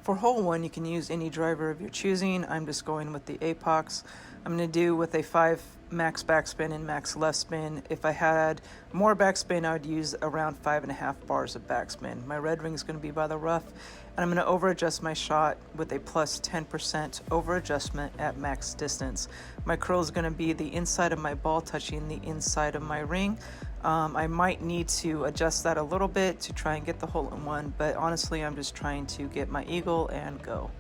For hole 1, you can use any driver of your choosing. I'm just going with the Apox. I'm going to do with a 5 max backspin and max left spin. If I had more backspin, I would use around 5.5 bars of backspin. My red ring is going to be by the rough, and I'm going to over adjust my shot with a plus 10% over adjustment at max distance. My curl is going to be the inside of my ball touching the inside of my ring. I might need to adjust that a little bit to try and get the hole in one, but honestly, I'm just trying to get my eagle and go.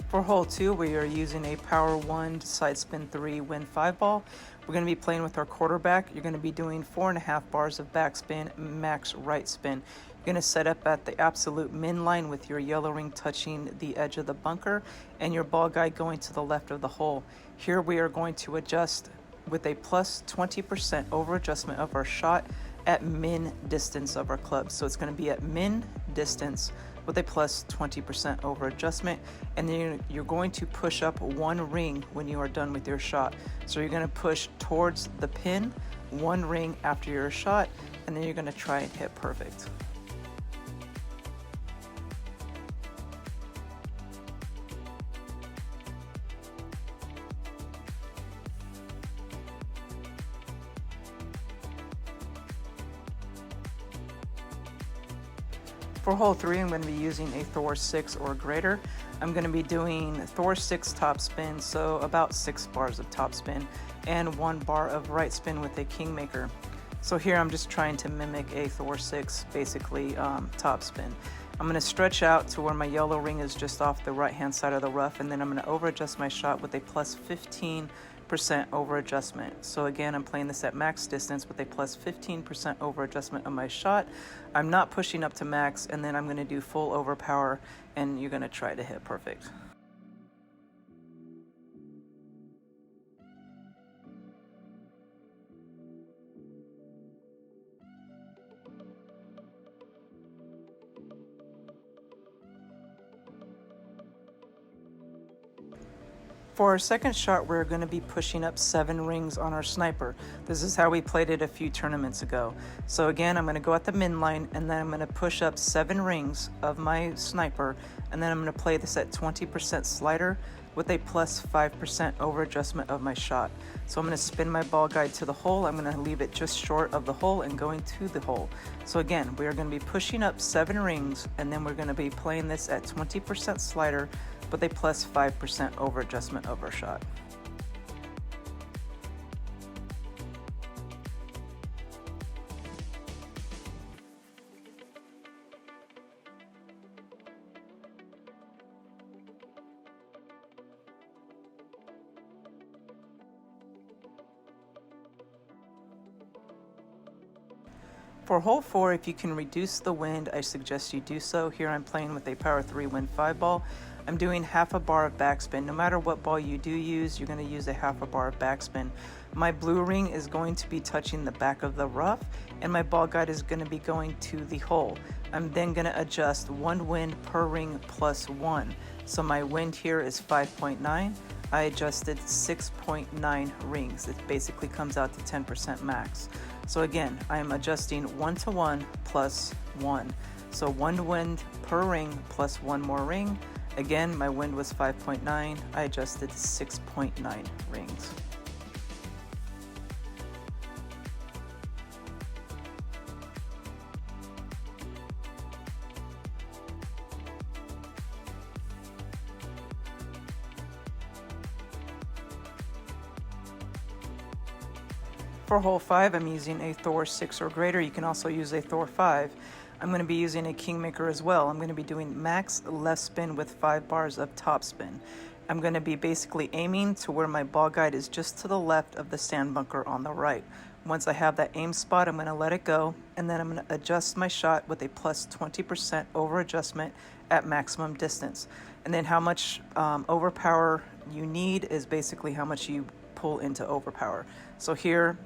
For hole 2, we are using a power 1 side spin 3 wind 5 ball. We're going to be playing with our quarterback. You're going to be doing 4.5 bars of backspin, max right spin. You're going to set up at the absolute min line with your yellow ring touching the edge of the bunker and your ball guide going to the left of the hole. Here we are going to adjust with a plus 20% over adjustment of our shot at min distance of our club. So it's going to be at min distance with a plus 20% over adjustment, and then you're going to push up one ring when you are done with your shot. So you're going to push towards the pin one ring after your shot, and then you're going to try and hit perfect. For hole 3, I'm going to be using a Thor 6 or greater. I'm going to be doing Thor 6 top spin, so about 6 bars of top spin, and 1 bar of right spin with a Kingmaker. So here I'm just trying to mimic a Thor 6, basically top spin. I'm going to stretch out to where my yellow ring is just off the right hand side of the rough, and then I'm going to over adjust my shot with a plus 15% over adjustment. So again, I'm playing this at max distance with a plus 15% over adjustment of my shot. I'm not pushing up to max, and then I'm going to do full overpower, and you're going to try to hit perfect. For our second shot, we're going to be pushing up 7 rings on our sniper. This is how we played it a few tournaments ago. So again, I'm going to go at the min line, and then I'm going to push up 7 rings of my sniper, and then I'm going to play this at 20% slider with a plus 5% over adjustment of my shot. So I'm going to spin my ball guide to the hole. I'm going to leave it just short of the hole and going to the hole. So again, we are going to be pushing up 7 rings, and then we're going to be playing this at 20% slider with a plus 5% over adjustment of our shot. For hole 4, if you can reduce the wind, I suggest you do so. Here I'm playing with a power 3 wind 5 ball. I'm doing half a bar of backspin. No matter what ball you do use, you're going to use a half a bar of backspin. My blue ring is going to be touching the back of the rough, and my ball guide is going to be going to the hole. I'm then going to adjust 1 wind per ring plus 1. So my wind here is 5.9. I adjusted 6.9 rings. It basically comes out to 10% max. So again, I am adjusting 1 to 1 plus 1. So 1 wind per ring plus 1 more ring. Again, my wind was 5.9. I adjusted 6.9 rings. For hole 5, I'm using a Thor 6 or greater. You can also use a Thor 5. I'm going to be using a Kingmaker as well. I'm going to be doing max left spin with 5 bars of top spin. I'm going to be basically aiming to where my ball guide is just to the left of the sand bunker on the right. Once I have that aim spot, I'm going to let it go, and then I'm going to adjust my shot with a plus 20% over adjustment at maximum distance. And then how much overpower you need is basically how much you pull into overpower. So here,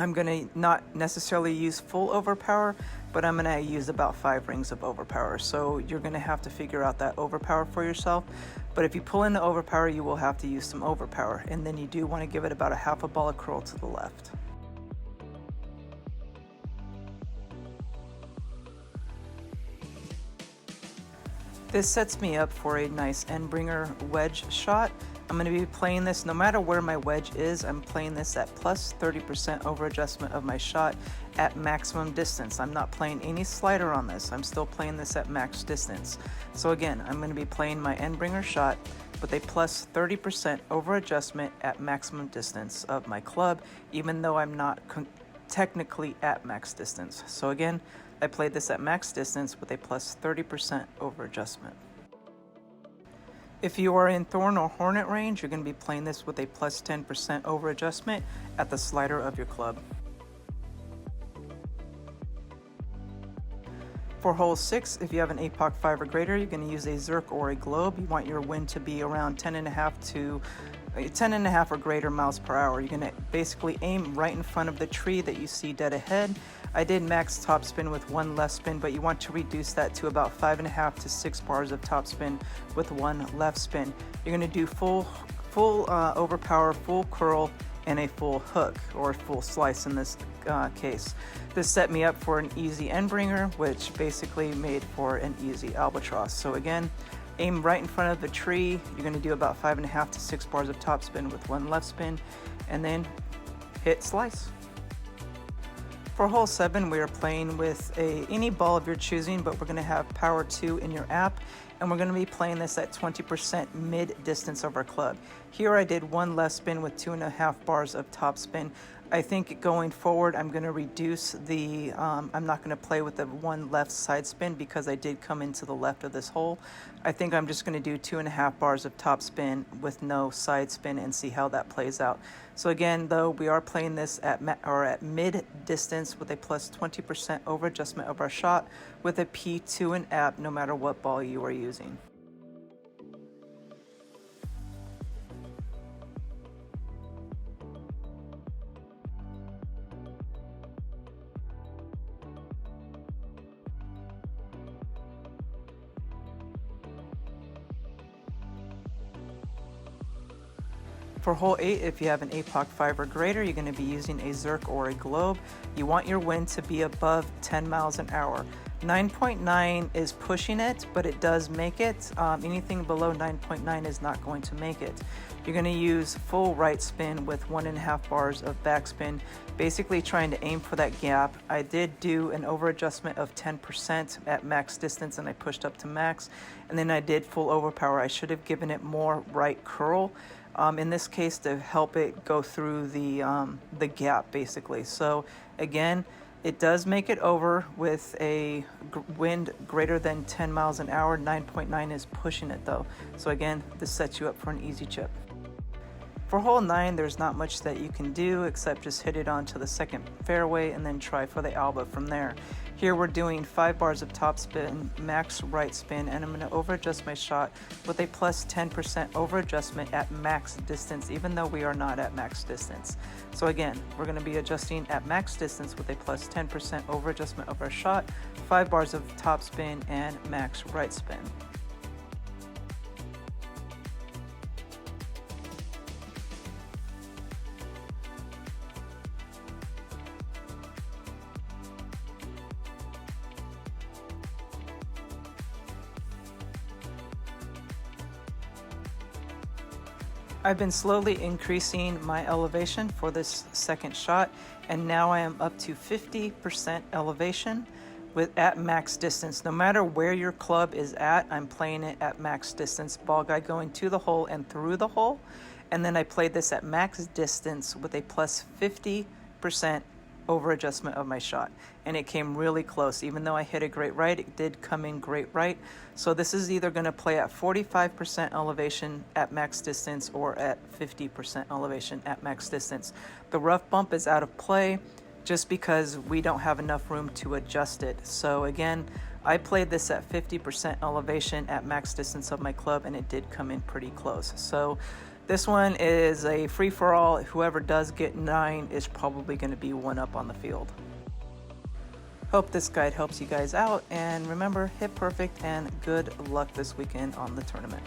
I'm going to not necessarily use full overpower, but I'm going to use about 5 rings of overpower. So you're going to have to figure out that overpower for yourself. But if you pull in the overpower, you will have to use some overpower. And then you do want to give it about a half a ball of curl to the left. This sets me up for a nice end-bringer wedge shot. I'm going to be playing this no matter where my wedge is. I'm playing this at plus 30% over adjustment of my shot at maximum distance. I'm not playing any slider on this. I'm still playing this at max distance. So again, I'm going to be playing my end-bringer shot with a plus 30% over adjustment at maximum distance of my club, even though I'm not technically at max distance. So again, I played this at max distance with a plus 30% over adjustment. If you are in thorn or hornet range, you're going to be playing this with a plus 10% over adjustment at the slider of your club. For hole 6, if you have an APOC 5 or greater, you're going to use a Zerk or a Globe. You want your wind to be around 10.5 or greater miles per hour. You're going to basically aim right in front of the tree that you see dead ahead. I did max top spin with 1 left spin, but you want to reduce that to about 5.5 to 6 bars of top spin with 1 left spin. You're going to do full overpower, full curl, and a full hook or full slice in this case. This set me up for an easy end bringer, which basically made for an easy albatross. So again, aim right in front of the tree. You're going to do about 5.5 to 6 bars of top spin with 1 left spin, and then hit slice. For hole 7, we are playing with any ball of your choosing, but we're going to have power 2 in your app, and we're going to be playing this at 20% mid distance of our club. Here I did 1 left spin with 2.5 bars of top spin. I think going forward, I'm going to reduce the, I'm not going to play with the 1 left side spin because I did come into the left of this hole. I think I'm just going to do 2.5 bars of top spin with no side spin and see how that plays out. So again, though, we are playing this at mid distance with a plus 20% over adjustment of our shot with a P2 and app no matter what ball you are using. For hole 8, if you have an APOC 5 or greater, you're going to be using a Zerk or a Globe. You want your wind to be above 10 miles an hour. 9.9 is pushing it, but it does make it. Anything below 9.9 is not going to make it. You're going to use full right spin with 1.5 bars of backspin, basically trying to aim for that gap. I did do an over adjustment of 10% at max distance, and I pushed up to max, and then I did full overpower. I should have given it more right curl. In this case, to help it go through the gap, basically. So again, it does make it over with a wind greater than 10 miles an hour. 9.9 is pushing it though. So again, this sets you up for an easy chip. For hole 9, there's not much that you can do except just hit it onto the second fairway and then try for the alba from there. Here we're doing 5 bars of top spin, max right spin, and I'm going to over adjust my shot with a plus 10% over adjustment at max distance, even though we are not at max distance. So again, we're going to be adjusting at max distance with a plus 10% over adjustment of our shot, 5 bars of top spin, and max right spin. I've been slowly increasing my elevation for this second shot, and now I am up to 50% elevation at max distance. No matter where your club is at, I'm playing it at max distance. Ball guy going to the hole and through the hole, and then I played this at max distance with a plus 50% over adjustment of my shot, and it came really close. Even though I hit a great right, it did come in great right. So this is either going to play at 45% elevation at max distance or at 50% elevation at max distance. The rough bump is out of play just because we don't have enough room to adjust it. So again, I played this at 50% elevation at max distance of my club, and it did come in pretty close. So This one is a free-for-all. Whoever does get 9 is probably going to be one up on the field. Hope this guide helps you guys out, and remember, hit perfect and good luck this weekend on the tournament.